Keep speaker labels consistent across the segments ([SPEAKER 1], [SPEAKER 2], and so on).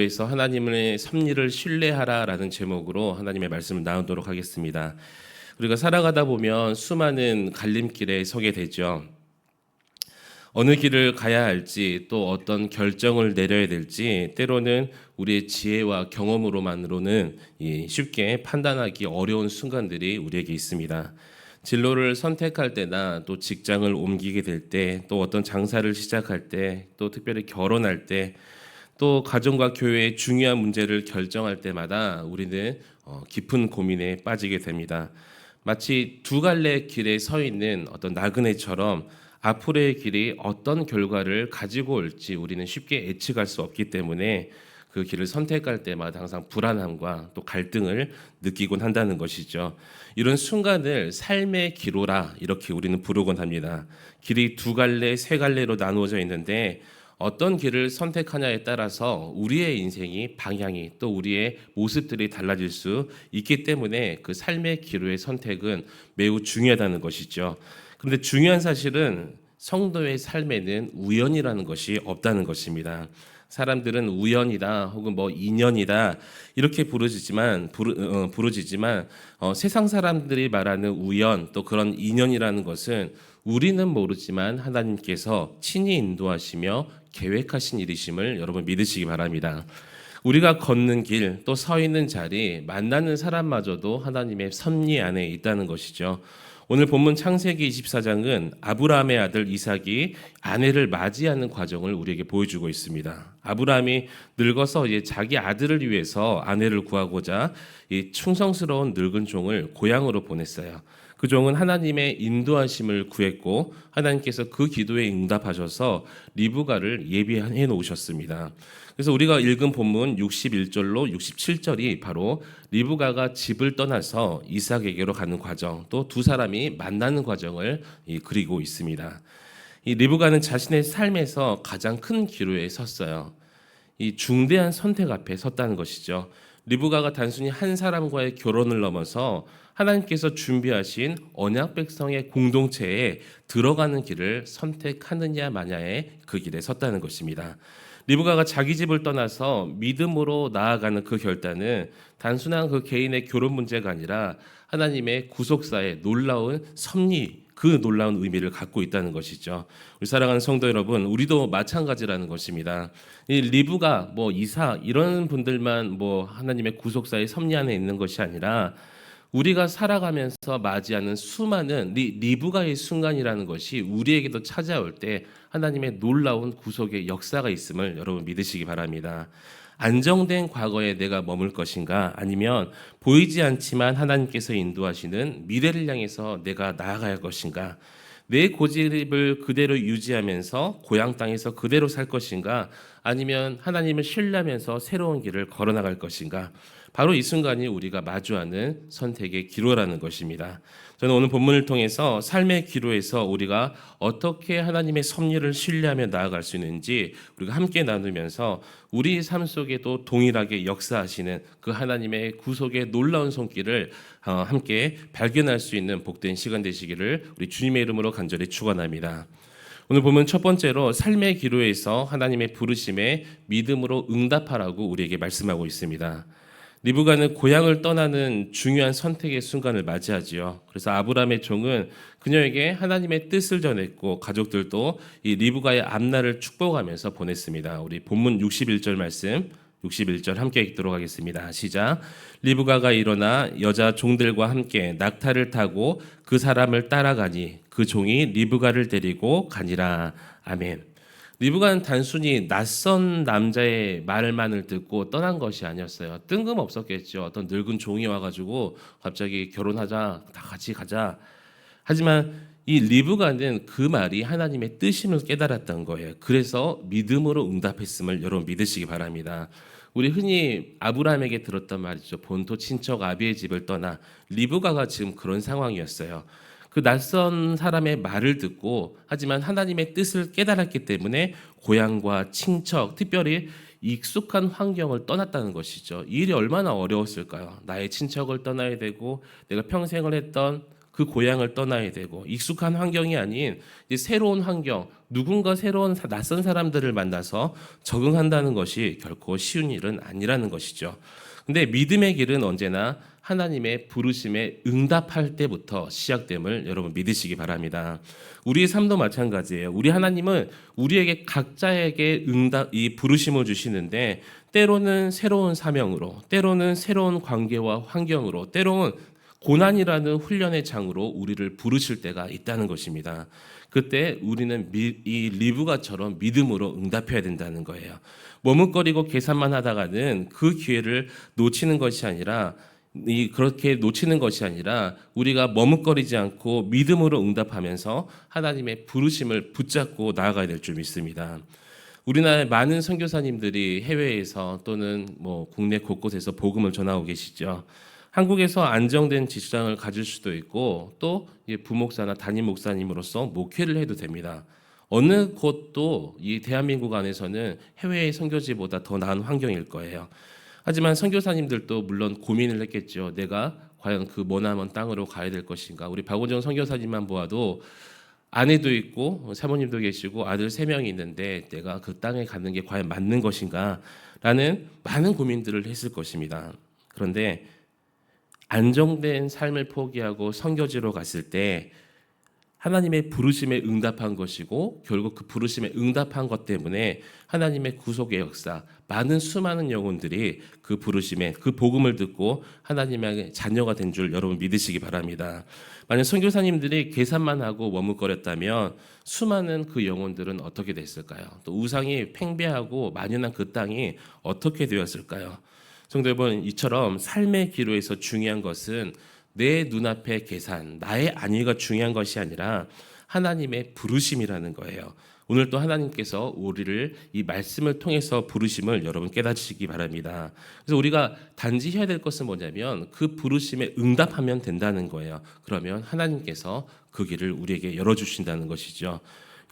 [SPEAKER 1] 그래서 하나님의 섭리를 신뢰하라라는 제목으로 하나님의 말씀을 나누도록 하겠습니다. 우리가 살아가다 보면 수많은 갈림길에 서게 되죠. 어느 길을 가야 할지 또 어떤 결정을 내려야 될지 때로는 우리의 지혜와 경험으로만으로는 쉽게 판단하기 어려운 순간들이 우리에게 있습니다. 진로를 선택할 때나 또 직장을 옮기게 될 때, 또 어떤 장사를 시작할 때, 또 특별히 결혼할 때, 또 가정과 교회의 중요한 문제를 결정할 때마다 우리는 깊은 고민에 빠지게 됩니다. 마치 두 갈래 길에 서 있는 어떤 나그네처럼 앞으로의 길이 어떤 결과를 가지고 올지 우리는 쉽게 예측할 수 없기 때문에 그 길을 선택할 때마다 항상 불안함과 또 갈등을 느끼곤 한다는 것이죠. 이런 순간을 삶의 기로라 이렇게 우리는 부르곤 합니다. 길이 두 갈래, 세 갈래로 나누어져 있는데 어떤 길을 선택하냐에 따라서 우리의 인생이 방향이 또 우리의 모습들이 달라질 수 있기 때문에 그 삶의 기로의 선택은 매우 중요하다는 것이죠. 그런데 중요한 사실은 성도의 삶에는 우연이라는 것이 없다는 것입니다. 사람들은 우연이다 혹은 인연이다 이렇게 부르지만 세상 사람들이 말하는 우연 또 그런 인연이라는 것은 우리는 모르지만 하나님께서 친히 인도하시며 계획하신 일이심을 여러분 믿으시기 바랍니다. 우리가 걷는 길, 또 서 있는 자리, 만나는 사람마저도 하나님의 섭리 안에 있다는 것이죠. 오늘 본문 창세기 24장은 아브라함의 아들 이삭이 아내를 맞이하는 과정을 우리에게 보여주고 있습니다. 아브라함이 늙어서 자기 아들을 위해서 아내를 구하고자 이 충성스러운 늙은 종을 고향으로 보냈어요. 그 종은 하나님의 인도하심을 구했고 하나님께서 그 기도에 응답하셔서 리브가를 예비해 놓으셨습니다. 그래서 우리가 읽은 본문 61절로 67절이 바로 리브가가 집을 떠나서 이삭에게로 가는 과정, 또 두 사람이 만나는 과정을 그리고 있습니다. 이 리브가는 자신의 삶에서 가장 큰 기로에 섰어요. 이 중대한 선택 앞에 섰다는 것이죠. 리브가가 단순히 한 사람과의 결혼을 넘어서 하나님께서 준비하신 언약 백성의 공동체에 들어가는 길을 선택하느냐 마냐의 그 길에 섰다는 것입니다. 리브가가 자기 집을 떠나서 믿음으로 나아가는 그 결단은 단순한 그 개인의 결혼 문제가 아니라 하나님의 구속사의 놀라운 섭리, 그 놀라운 의미를 갖고 있다는 것이죠. 우리 사랑하는 성도 여러분, 우리도 마찬가지라는 것입니다. 이 리브가 이삭 이런 분들만 하나님의 구속사의 섭리 안에 있는 것이 아니라 우리가 살아가면서 맞이하는 수많은 리브가의 순간이라는 것이 우리에게도 찾아올 때 하나님의 놀라운 구속의 역사가 있음을 여러분 믿으시기 바랍니다. 안정된 과거에 내가 머물 것인가 아니면 보이지 않지만 하나님께서 인도하시는 미래를 향해서 내가 나아갈 것인가, 내 고집을 그대로 유지하면서 고향 땅에서 그대로 살 것인가 아니면 하나님을 신뢰하면서 새로운 길을 걸어나갈 것인가, 바로 이 순간이 우리가 마주하는 선택의 기로라는 것입니다. 저는 오늘 본문을 통해서 삶의 기로에서 우리가 어떻게 하나님의 섭리를 신뢰하며 나아갈 수 있는지 우리가 함께 나누면서 우리 삶 속에도 동일하게 역사하시는 그 하나님의 구속의 놀라운 손길을 함께 발견할 수 있는 복된 시간 되시기를 우리 주님의 이름으로 간절히 축원합니다. 오늘 보면 첫 번째로 삶의 기로에서 하나님의 부르심에 믿음으로 응답하라고 우리에게 말씀하고 있습니다. 리브가는 고향을 떠나는 중요한 선택의 순간을 맞이하지요. 그래서 아브라함의 종은 그녀에게 하나님의 뜻을 전했고 가족들도 이 리브가의 앞날을 축복하면서 보냈습니다. 우리 본문 61절 말씀 61절 함께 읽도록 하겠습니다. 시작. 리브가가 일어나 여자 종들과 함께 낙타를 타고 그 사람을 따라가니 그 종이 리브가를 데리고 가니라. 아멘. 리브가는 단순히 낯선 남자의 말만을 듣고 떠난 것이 아니었어요. 뜬금없었겠죠. 어떤 늙은 종이 와가지고 갑자기 결혼하자, 다 같이 가자. 하지만 이 리브가는 그 말이 하나님의 뜻임을 깨달았던 거예요. 그래서 믿음으로 응답했음을 여러분 믿으시기 바랍니다. 우리 흔히 아브라함에게 들었던 말이죠. 본토 친척 아비의 집을 떠나. 리브가가 지금 그런 상황이었어요. 그 낯선 사람의 말을 듣고 하지만 하나님의 뜻을 깨달았기 때문에 고향과 친척, 특별히 익숙한 환경을 떠났다는 것이죠. 이 일이 얼마나 어려웠을까요? 나의 친척을 떠나야 되고 내가 평생을 했던 그 고향을 떠나야 되고 익숙한 환경이 아닌 이제 새로운 환경, 누군가 새로운 낯선 사람들을 만나서 적응한다는 것이 결코 쉬운 일은 아니라는 것이죠. 근데 믿음의 길은 언제나 하나님의 부르심에 응답할 때부터 시작됨을 여러분 믿으시기 바랍니다. 우리의 삶도 마찬가지예요. 우리 하나님은 우리에게 각자에게 이 부르심을 주시는데 때로는 새로운 사명으로, 때로는 새로운 관계와 환경으로, 때로는 고난이라는 훈련의 장으로 우리를 부르실 때가 있다는 것입니다. 그때 우리는 이 리브가처럼 믿음으로 응답해야 된다는 거예요. 머뭇거리고 계산만 하다가는 그 기회를 놓치는 것이 아니라 그렇게 놓치는 것이 아니라 우리가 머뭇거리지 않고 믿음으로 응답하면서 하나님의 부르심을 붙잡고 나아가야 될 줄 믿습니다. 우리나라의 많은 선교사님들이 해외에서 또는 국내 곳곳에서 복음을 전하고 계시죠. 한국에서 안정된 직장을 가질 수도 있고 또 부목사나 담임 목사님으로서 목회를 해도 됩니다. 어느 곳도 이 대한민국 안에서는 해외의 선교지보다 더 나은 환경일 거예요. 하지만 선교사님들도 물론 고민을 했겠죠. 내가 과연 그 머나먼 땅으로 가야 될 것인가. 우리 박원정 선교사님만 보아도 아내도 있고 사모님도 계시고 아들 3명이 있는데 내가 그 땅에 가는 게 과연 맞는 것인가 라는 많은 고민들을 했을 것입니다. 그런데 안정된 삶을 포기하고 선교지로 갔을 때 하나님의 부르심에 응답한 것이고 결국 그 부르심에 응답한 것 때문에 하나님의 구속의 역사, 수많은 영혼들이 그 부르심에 그 복음을 듣고 하나님의 자녀가 된 줄 여러분 믿으시기 바랍니다. 만약 선교사님들이 계산만 하고 머뭇거렸다면 수많은 그 영혼들은 어떻게 됐을까요? 또 우상이 팽배하고 만연한 그 땅이 어떻게 되었을까요? 성도 여러분, 이처럼 삶의 기로에서 중요한 것은 내 눈앞의 계산, 나의 안위가 중요한 것이 아니라 하나님의 부르심이라는 거예요. 오늘 또 하나님께서 우리를 이 말씀을 통해서 부르심을 여러분 깨닫으시기 바랍니다. 그래서 우리가 단지 해야 될 것은 뭐냐면 그 부르심에 응답하면 된다는 거예요. 그러면 하나님께서 그 길을 우리에게 열어주신다는 것이죠.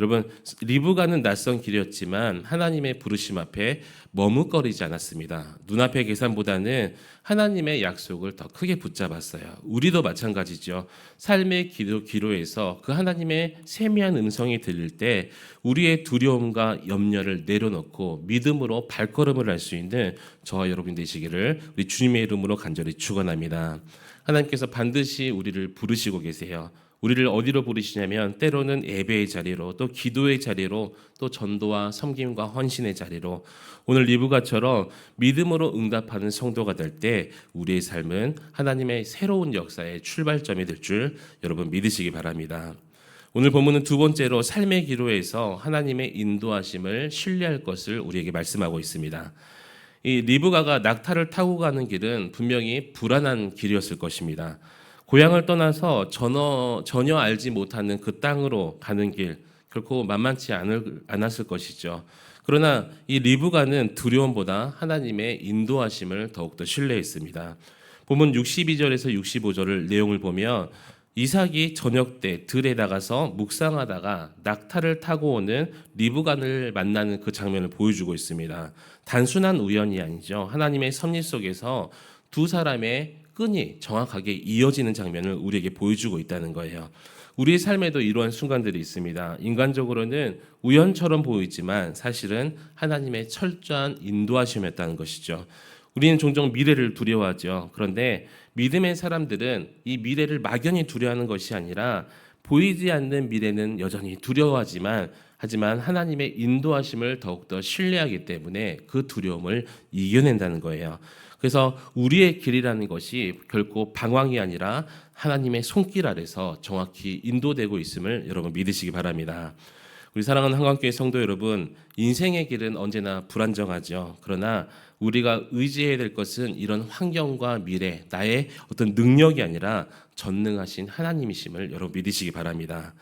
[SPEAKER 1] 여러분, 리브가는 낯선 길이었지만 하나님의 부르심 앞에 머뭇거리지 않았습니다. 눈앞의 계산보다는 하나님의 약속을 더 크게 붙잡았어요. 우리도 마찬가지죠. 삶의 기로에서 그 하나님의 세미한 음성이 들릴 때 우리의 두려움과 염려를 내려놓고 믿음으로 발걸음을 할 수 있는 저와 여러분 되시기를 우리 주님의 이름으로 간절히 축원합니다. 하나님께서 반드시 우리를 부르시고 계세요. 우리를 어디로 부르시냐면 때로는 예배의 자리로, 또 기도의 자리로, 또 전도와 섬김과 헌신의 자리로, 오늘 리브가처럼 믿음으로 응답하는 성도가 될 때 우리의 삶은 하나님의 새로운 역사의 출발점이 될 줄 여러분 믿으시기 바랍니다. 오늘 본문은 두 번째로 삶의 기로에서 하나님의 인도하심을 신뢰할 것을 우리에게 말씀하고 있습니다. 이 리브가가 낙타를 타고 가는 길은 분명히 불안한 길이었을 것입니다. 고향을 떠나서 전혀 알지 못하는 그 땅으로 가는 길, 결코 만만치 않았을 것이죠. 그러나 이 리브가는 두려움보다 하나님의 인도하심을 더욱더 신뢰했습니다. 본문 62절에서 65절을 내용을 보면 이삭이 저녁 때 들에 나가서 묵상하다가 낙타를 타고 오는 리브간을 만나는 그 장면을 보여주고 있습니다. 단순한 우연이 아니죠. 하나님의 섭리 속에서 두 사람의 끈이 정확하게 이어지는 장면을 우리에게 보여주고 있다는 거예요. 우리의 삶에도 이러한 순간들이 있습니다. 인간적으로는 우연처럼 보이지만 사실은 하나님의 철저한 인도하심이었다는 것이죠. 우리는 종종 미래를 두려워하죠. 그런데 믿음의 사람들은 이 미래를 막연히 두려워하는 것이 아니라 보이지 않는 미래는 여전히 두려워하지만 하지만 하나님의 인도하심을 더욱더 신뢰하기 때문에 그 두려움을 이겨낸다는 거예요. 그래서 우리의 길이라는 것이 결코 방황이 아니라 하나님의 손길 아래서 정확히 인도되고 있음을 여러분 믿으시기 바랍니다. 우리 사랑하는 한강교회 성도 여러분, 인생의 길은 언제나 불안정하죠. 그러나 우리가 의지해야 될 것은 이런 환경과 미래, 나의 어떤 능력이 아니라 전능하신 하나님이심을 여러분 믿으시기 바랍니다.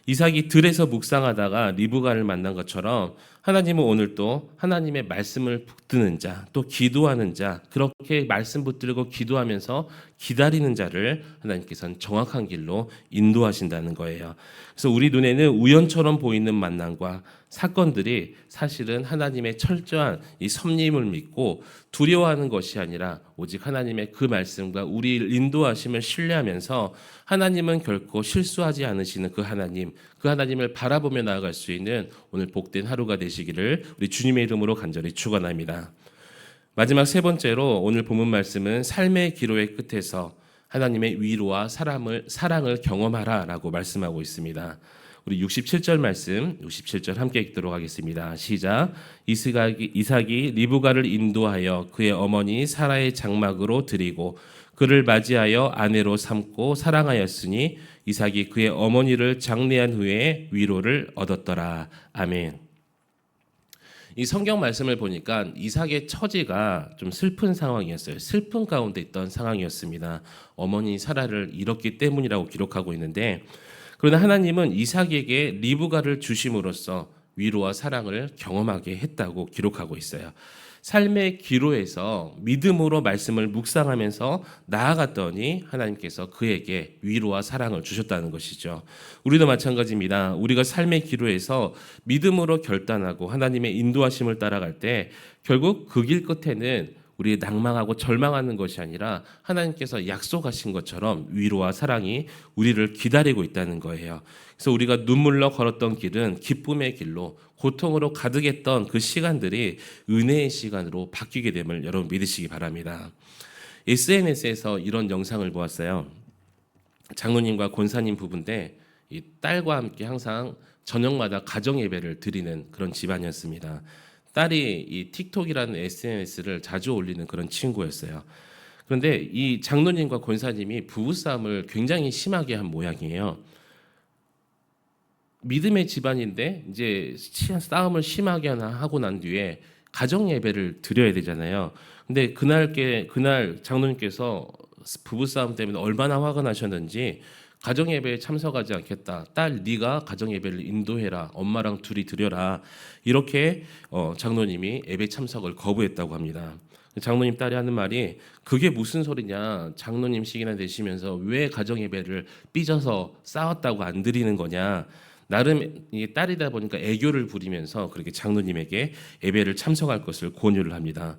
[SPEAKER 1] 이삭이 들에서 묵상하다가 리브가를 만난 것처럼 하나님은 오늘 또 하나님의 말씀을 붙드는 자, 또 기도하는 자, 그렇게 말씀 붙들고 기도하면서 기다리는 자를 하나님께서는 정확한 길로 인도하신다는 거예요. 그래서 우리 눈에는 우연처럼 보이는 만남과 사건들이 사실은 하나님의 철저한 이 섭리임을 믿고 두려워하는 것이 아니라 오직 하나님의 그 말씀과 우리를 인도하심을 신뢰하면서 하나님은 결코 실수하지 않으시는 그 하나님을 바라보며 나아갈 수 있는 오늘 복된 하루가 되시기를 우리 주님의 이름으로 간절히 축원합니다. 마지막 세 번째로 오늘 본문 말씀은 삶의 기로의 끝에서 하나님의 위로와 사랑을 경험하라라고 말씀하고 있습니다. 우리 67절 말씀, 67절 함께 읽도록 하겠습니다. 시작. 이삭이 리브가를 인도하여 그의 어머니 사라의 장막으로 드리고 그를 맞이하여 아내로 삼고 사랑하였으니 이삭이 그의 어머니를 장례한 후에 위로를 얻었더라. 아멘. 이 성경 말씀을 보니까 이삭의 처지가 좀 슬픈 상황이었어요. 슬픈 가운데 있던 상황이었습니다. 어머니 사라를 잃었기 때문이라고 기록하고 있는데, 그러나 하나님은 이삭에게 리브가를 주심으로써 위로와 사랑을 경험하게 했다고 기록하고 있어요. 삶의 기로에서 믿음으로 말씀을 묵상하면서 나아갔더니 하나님께서 그에게 위로와 사랑을 주셨다는 것이죠. 우리도 마찬가지입니다. 우리가 삶의 기로에서 믿음으로 결단하고 하나님의 인도하심을 따라갈 때 결국 그 길 끝에는 우리 낭망하고 절망하는 것이 아니라 하나님께서 약속하신 것처럼 위로와 사랑이 우리를 기다리고 있다는 거예요. 그래서 우리가 눈물로 걸었던 길은 기쁨의 길로, 고통으로 가득했던 그 시간들이 은혜의 시간으로 바뀌게 됨을 여러분 믿으시기 바랍니다. SNS에서 이런 영상을 보았어요. 장로님과 권사님 부부인데 이 딸과 함께 항상 저녁마다 가정 예배를 드리는 그런 집안이었습니다. 딸이 이 틱톡이라는 SNS를 자주 올리는 그런 친구였어요. 그런데 이 장로님과 권사님이 부부싸움을 굉장히 심하게 한 모양이에요. 믿음의 집안인데 이제 싸움을 심하게 하고 난 뒤에 가정 예배를 드려야 되잖아요. 근데 그날 장로님께서 부부싸움 때문에 얼마나 화가 나셨는지 가정 예배에 참석하지 않겠다. 딸 네가 가정 예배를 인도해라. 엄마랑 둘이 드려라. 이렇게 장로님이 예배 참석을 거부했다고 합니다. 장로님 딸이 하는 말이 그게 무슨 소리냐. 장로님식이나 되시면서 왜 가정 예배를 삐져서 싸웠다고 안 드리는 거냐. 나름 딸이다 보니까 애교를 부리면서 그렇게 장로님에게 예배를 참석할 것을 권유를 합니다.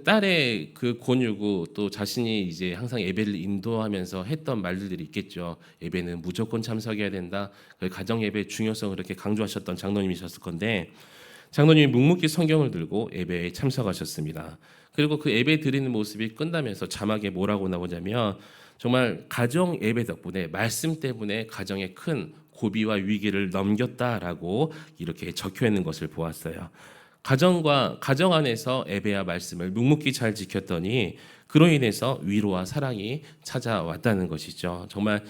[SPEAKER 1] 딸의 그 권유고 또 자신이 이제 항상 예배를 인도하면서 했던 말들이 있겠죠. 예배는 무조건 참석해야 된다. 가정 예배의 중요성을 그렇게 강조하셨던 장로님이셨을 건데 장로님이 묵묵히 성경을 들고 예배에 참석하셨습니다. 그리고 그 예배 드리는 모습이 끝나면서 자막에 뭐라고 나오냐면 정말 가정 예배 덕분에 말씀 때문에 가정의 큰 고비와 위기를 넘겼다라고 이렇게 적혀 있는 것을 보았어요. 가정 안에서 예배와 말씀을 묵묵히 잘 지켰더니 그로 인해서 위로와 사랑이 찾아왔다는 것이죠. 정말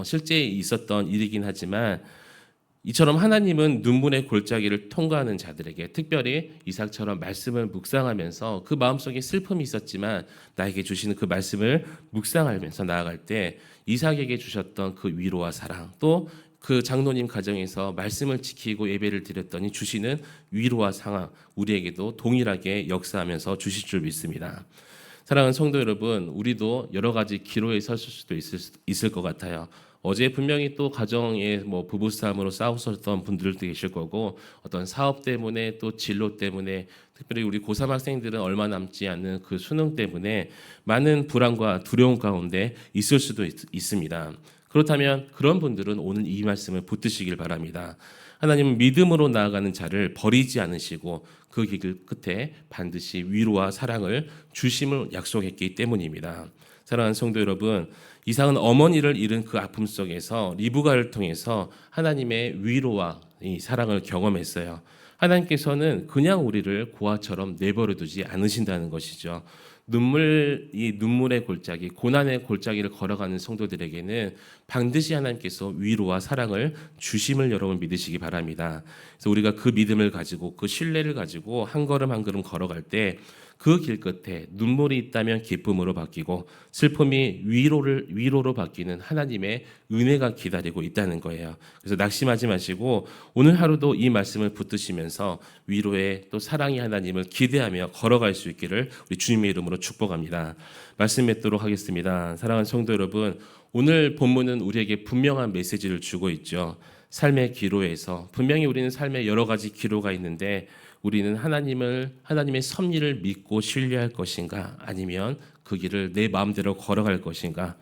[SPEAKER 1] 실제 있었던 일이긴 하지만 이처럼 하나님은 눈물의 골짜기를 통과하는 자들에게 특별히 이삭처럼 말씀을 묵상하면서 그 마음속에 슬픔이 있었지만 나에게 주시는 그 말씀을 묵상하면서 나아갈 때 이삭에게 주셨던 그 위로와 사랑 또 그 장로님 가정에서 말씀을 지키고 예배를 드렸더니 주시는 위로와 사랑 우리에게도 동일하게 역사하면서 주실 줄 믿습니다. 사랑하는 성도 여러분, 우리도 여러 가지 기로에 섰을 수도 있을 것 같아요. 어제 분명히 또 가정에 부부싸움으로 싸우셨던 분들도 계실 거고 어떤 사업 때문에 또 진로 때문에 특별히 우리 고3 학생들은 얼마 남지 않는 그 수능 때문에 많은 불안과 두려움 가운데 있을 수도 있습니다. 그렇다면 그런 분들은 오늘 이 말씀을 붙드시길 바랍니다. 하나님은 믿음으로 나아가는 자를 버리지 않으시고 그 길 끝에 반드시 위로와 사랑을 주심을 약속했기 때문입니다. 사랑하는 성도 여러분, 이삭은 어머니를 잃은 그 아픔 속에서 리브가를 통해서 하나님의 위로와 이 사랑을 경험했어요. 하나님께서는 그냥 우리를 고아처럼 내버려 두지 않으신다는 것이죠. 눈물의 골짜기, 고난의 골짜기를 걸어가는 성도들에게는 반드시 하나님께서 위로와 사랑을 주심을 여러분 믿으시기 바랍니다. 그래서 우리가 그 믿음을 가지고 그 신뢰를 가지고 한 걸음 한 걸음 걸어갈 때 그 길 끝에 눈물이 있다면 기쁨으로 바뀌고 슬픔이 위로로 바뀌는 하나님의 은혜가 기다리고 있다는 거예요. 그래서 낙심하지 마시고 오늘 하루도 이 말씀을 붙드시면서 위로의 또 사랑의 하나님을 기대하며 걸어갈 수 있기를 우리 주님의 이름으로 축복합니다. 말씀 맺도록 하겠습니다. 사랑하는 성도 여러분, 오늘 본문은 우리에게 분명한 메시지를 주고 있죠. 삶의 기로에서 분명히 우리는 삶에 여러 가지 기로가 있는데 우리는 하나님의 섭리를 믿고 신뢰할 것인가 아니면 그 길을 내 마음대로 걸어갈 것인가.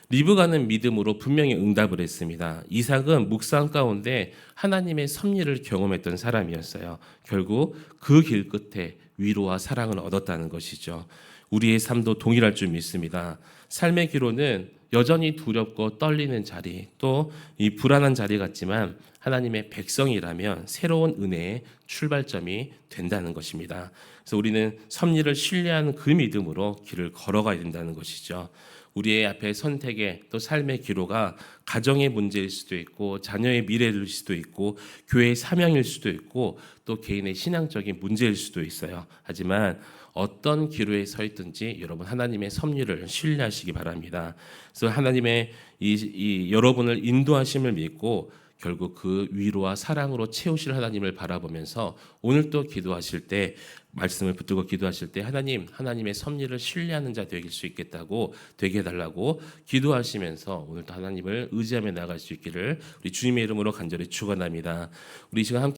[SPEAKER 1] 리브가는 믿음으로 분명히 응답을 했습니다. 이삭은 묵상 가운데 하나님의 섭리를 경험했던 사람이었어요. 결국 그 길 끝에 위로와 사랑을 얻었다는 것이죠. 우리의 삶도 동일할 줄 믿습니다. 삶의 기로는 여전히 두렵고 떨리는 자리, 또 이 불안한 자리 같지만 하나님의 백성이라면 새로운 은혜의 출발점이 된다는 것입니다. 그래서 우리는 섭리를 신뢰하는 그 믿음으로 길을 걸어가야 된다는 것이죠. 우리의 앞에 선택의 또 삶의 기로가 가정의 문제일 수도 있고 자녀의 미래일 수도 있고 교회의 사명일 수도 있고 또 개인의 신앙적인 문제일 수도 있어요. 하지만 어떤 기로에 서 있든지 여러분 하나님의 섭리를 신뢰하시기 바랍니다. 그래서 하나님의 이 여러분을 인도하심을 믿고 결국 그 위로와 사랑으로 채우실 하나님을 바라보면서 오늘 또 기도하실 때 말씀을 붙들고 기도하실 때 하나님의 섭리를 신뢰하는 자 되길 수 있겠다고 되게 해달라고 기도하시면서 오늘도 하나님을 의지하며 나갈 수 있기를 우리 주님의 이름으로 간절히 축원합니다. 우리 이 시간 함께